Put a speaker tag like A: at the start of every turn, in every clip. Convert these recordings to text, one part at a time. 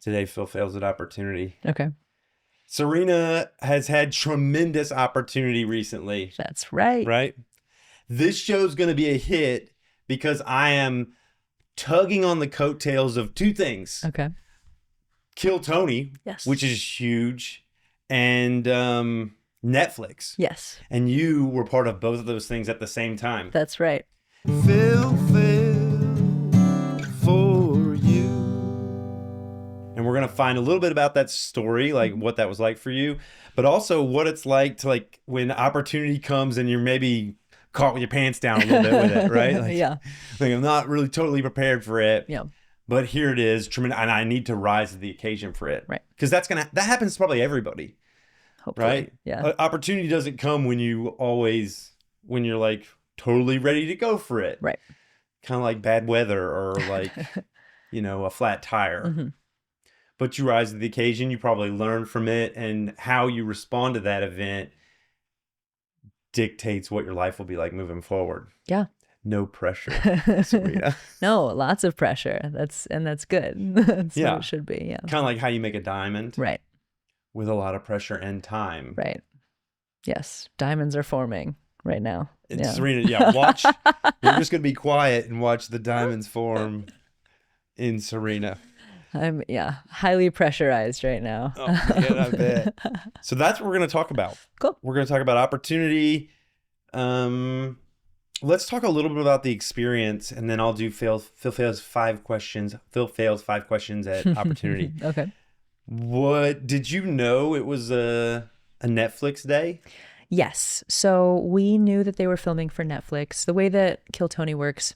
A: Today, Phil Phails Opportunity.
B: Okay.
A: Serena has had tremendous opportunity recently.
B: That's right.
A: Right? This show's going to be a hit because I am tugging on the coattails of two things.
B: Okay.
A: Kill Tony,
B: Yes.
A: which is huge, and Netflix.
B: Yes.
A: And you were part of both of those things at the same time.
B: That's right.
A: Phil Phails for you. And we're going to find a little bit about that story, like what that was like for you, but also what it's like to, like, when opportunity comes and you're maybe caught with your pants down a little bit with it, right? Like,
B: Yeah.
A: Like, I'm not really totally prepared for it.
B: Yeah.
A: But here it is, and I need to rise to the occasion for it.
B: Right.
A: Because that happens to probably everybody.
B: Hopefully.
A: Right?
B: Yeah.
A: Opportunity doesn't come when you're like totally ready to go for it.
B: Right.
A: Kind of like bad weather or like, a flat tire.
B: Mm-hmm.
A: But you rise to the occasion, you probably learn from it, and how you respond to that event dictates what your life will be like moving forward.
B: Yeah.
A: No pressure, Serena.
B: No, lots of pressure. That's good. That's
A: Yeah.
B: what it should be. Yeah.
A: Kind of like how you make a diamond.
B: Right.
A: With a lot of pressure and time.
B: Right. Yes. Diamonds are forming right now.
A: And
B: Yeah.
A: Serena, watch. We're just going to be quiet and watch the diamonds form in Serena.
B: I'm highly pressurized right now.
A: Oh, man, I bet. So that's what we're going to talk about.
B: Cool.
A: We're going to talk about opportunity. Let's talk a little bit about the experience, and then I'll do Phil Phails 5 questions. Phil Phails 5 questions at opportunity.
B: Okay.
A: What did you know it was a Netflix day?
B: Yes. So we knew that they were filming for Netflix. The way that Kill Tony works,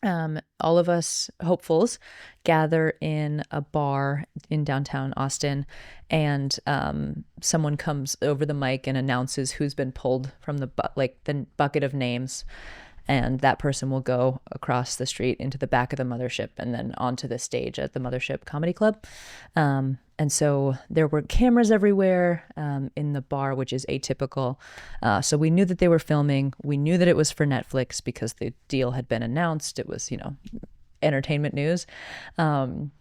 B: all of us hopefuls gather in a bar in downtown Austin, and someone comes over the mic and announces who's been pulled from the bucket of names, and that person will go across the street into the back of the mothership and then onto the stage at the Mothership Comedy Club. And so there were cameras everywhere in the bar, which is atypical. So we knew that they were filming. We knew that it was for Netflix because the deal had been announced. It was, entertainment news. And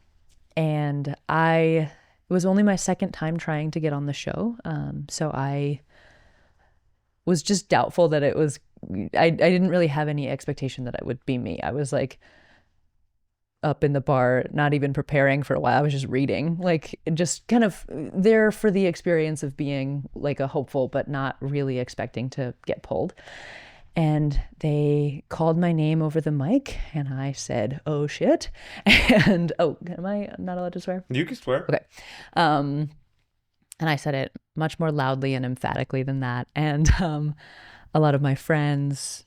B: it was only my second time trying to get on the show. So I was just doubtful that it was, I didn't really have any expectation that it would be me. I was like up in the bar, not even preparing for a while. I was just reading, like just kind of there for the experience of being like a hopeful, but not really expecting to get pulled. And they called my name over the mic and I said, "Oh shit." And am I not allowed to swear?
A: You can swear.
B: Okay. And I said it much more loudly and emphatically than that. And a lot of my friends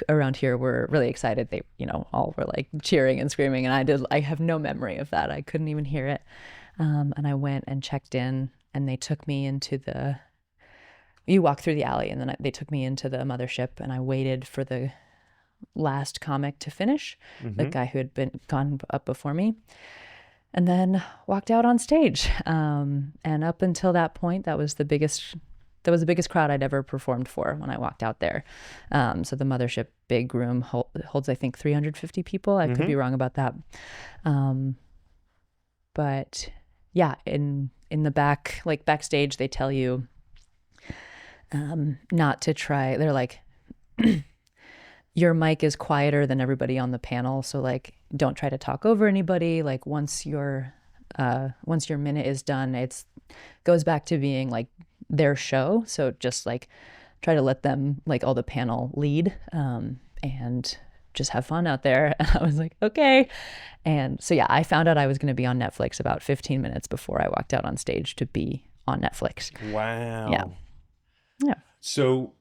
B: around here were really excited. They, all were like cheering and screaming. And I have no memory of that. I couldn't even hear it. And I went and checked in, and they took me you walk through the alley, and then they took me into the mothership, and I waited for the last comic to finish, the guy who had gone up before me, and then walked out on stage. And up until that point, that was the biggest crowd I'd ever performed for when I walked out there. So the mothership big room holds, I think, 350 people. I could be wrong about that. But yeah, in the back, like backstage, they tell you not to try. They're like, your mic is quieter than everybody on the panel. So like, don't try to talk over anybody. Like once your minute is done, it goes back to being like their show. So just like try to let them, like all the panel lead, and just have fun out there. And I was like, okay. And so, yeah, I found out I was going to be on Netflix about 15 minutes before I walked out on stage to be on Netflix.
A: Wow.
B: Yeah. Yeah.
A: So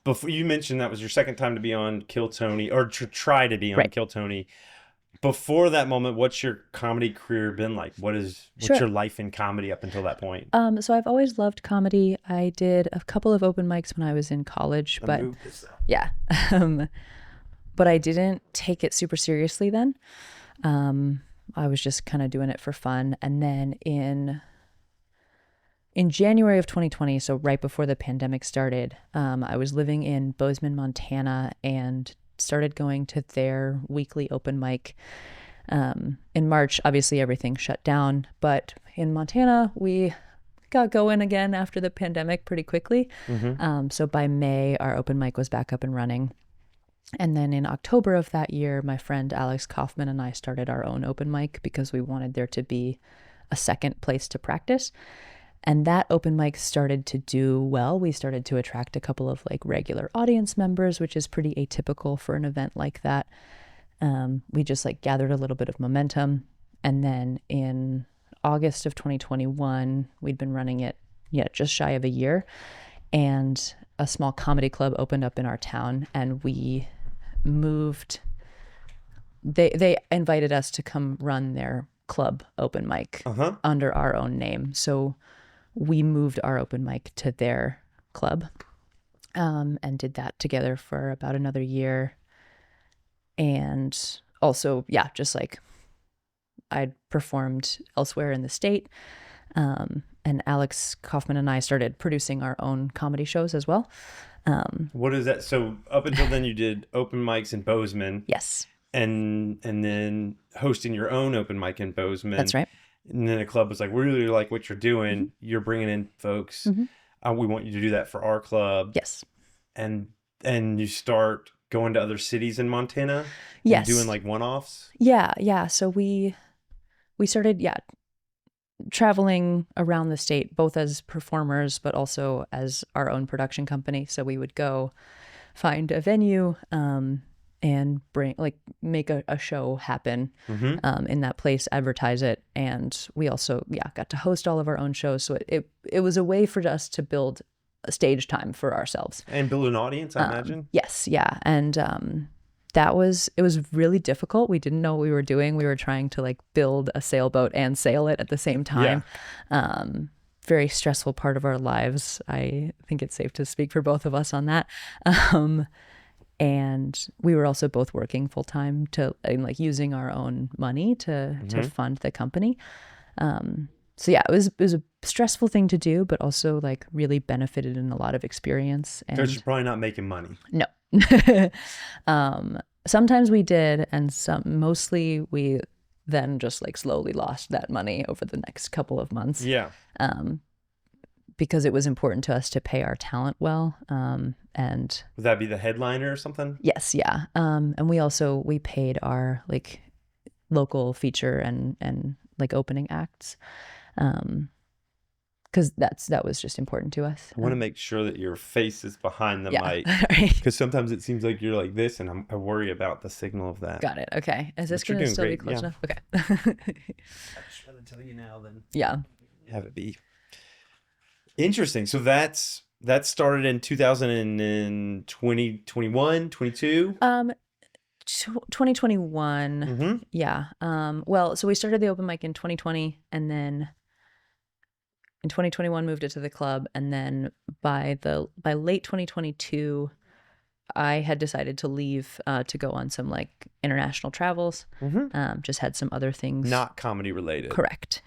A: before you mentioned that was your second time to be on Kill Tony, or to try to be on Kill Tony. Before that moment, what's your comedy career been like? What's your life in comedy up until that point?
B: So I've always loved comedy. I did a couple of open mics when I was in college, but yeah. But I didn't take it super seriously then. I was just kind of doing it for fun. And then in January of 2020, so right before the pandemic started, I was living in Bozeman, Montana, and started going to their weekly open mic. In March, obviously everything shut down, but in Montana, we got going again after the pandemic pretty quickly. So by May, our open mic was back up and running. And then in October of that year, my friend Alex Kaufman and I started our own open mic because we wanted there to be a second place to practice. And that open mic started to do well. We started to attract a couple of like regular audience members, which is pretty atypical for an event like that. We just like gathered a little bit of momentum. And then in August of 2021, we'd been running it, just shy of a year. And a small comedy club opened up in our town, and we moved. They invited us to come run their club open mic under our own name. So we moved our open mic to their club, and did that together for about another year. And also, just like I'd performed elsewhere in the state. And Alex Kaufman and I started producing our own comedy shows as well.
A: What is that? So up until then you did open mics in Bozeman.
B: Yes.
A: And then hosting your own open mic in Bozeman.
B: That's right.
A: And then the club was like, we really like what you're doing. You're bringing in folks. We want you to do that for our club.
B: Yes.
A: And you start going to other cities in Montana.
B: Yes.
A: And doing like one-offs.
B: Yeah. So we started, traveling around the state, both as performers, but also as our own production company. So we would go find a venue, and make a show happen, in that place, advertise it. And we also, got to host all of our own shows. So it was a way for us to build a stage time for ourselves.
A: And build an audience, I imagine.
B: Yes. Yeah. And, it was really difficult. We didn't know what we were doing. We were trying to like build a sailboat and sail it at the same time. Very stressful part of our lives. I think it's safe to speak for both of us on that. And we were also both working full time and like using our own money to fund the company. So it was a stressful thing to do, but also like really benefited in a lot of experience.
A: Because you're probably not making money.
B: No. Sometimes we did, and mostly we then just like slowly lost that money over the next couple of months.
A: Yeah.
B: Because it was important to us to pay our talent well. And
A: would that be the headliner or something?
B: Yes. Yeah. And we paid our like local feature and like opening acts. Because that was just important to us.
A: I want to make sure that your face is behind the mic.
B: Right.
A: Because sometimes it seems like you're like this, and I worry about the signal of that.
B: Got it. Okay. Is this going to still be close enough? Okay.
A: I'd just rather tell you now than have it be. Interesting. So that started in 2020, 21, 22?
B: 2021. Yeah. Well, so we started the open mic in 2020, and then in 2021 moved it to the club, and then by late 2022 I had decided to leave to go on some like international travels. Just had some other things,
A: not comedy related.
B: Correct.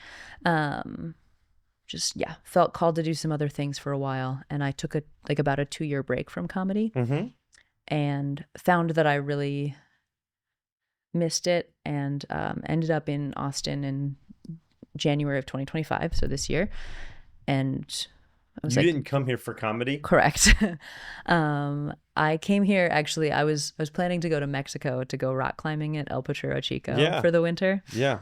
B: Just felt called to do some other things for a while, and I took about a 2-year break from comedy, and found that I really missed it, and ended up in Austin in January of 2025, so this year. And I was
A: didn't come here for comedy?
B: Correct. I came here, actually, I was planning to go to Mexico to go rock climbing at El Potrero Chico for the winter. Yeah.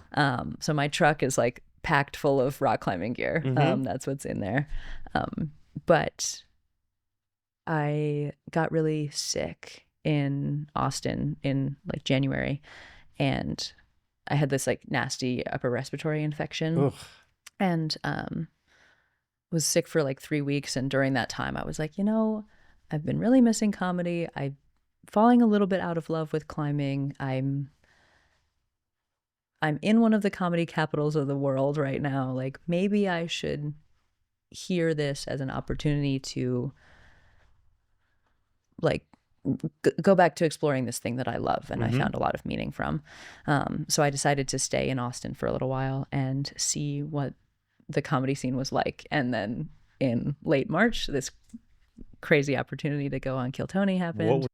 B: So my truck is like packed full of rock climbing gear. That's what's in there. But I got really sick in Austin in like January, and I had this like nasty upper respiratory infection. And was sick for like 3 weeks. And during that time I was like, I've been really missing comedy. I'm falling a little bit out of love with climbing. I'm in one of the comedy capitals of the world right now. Like, maybe I should hear this as an opportunity to like go back to exploring this thing that I love and I found a lot of meaning from. So I decided to stay in Austin for a little while and see what the comedy scene was like. And then in late March, this crazy opportunity to go on Kill Tony happened.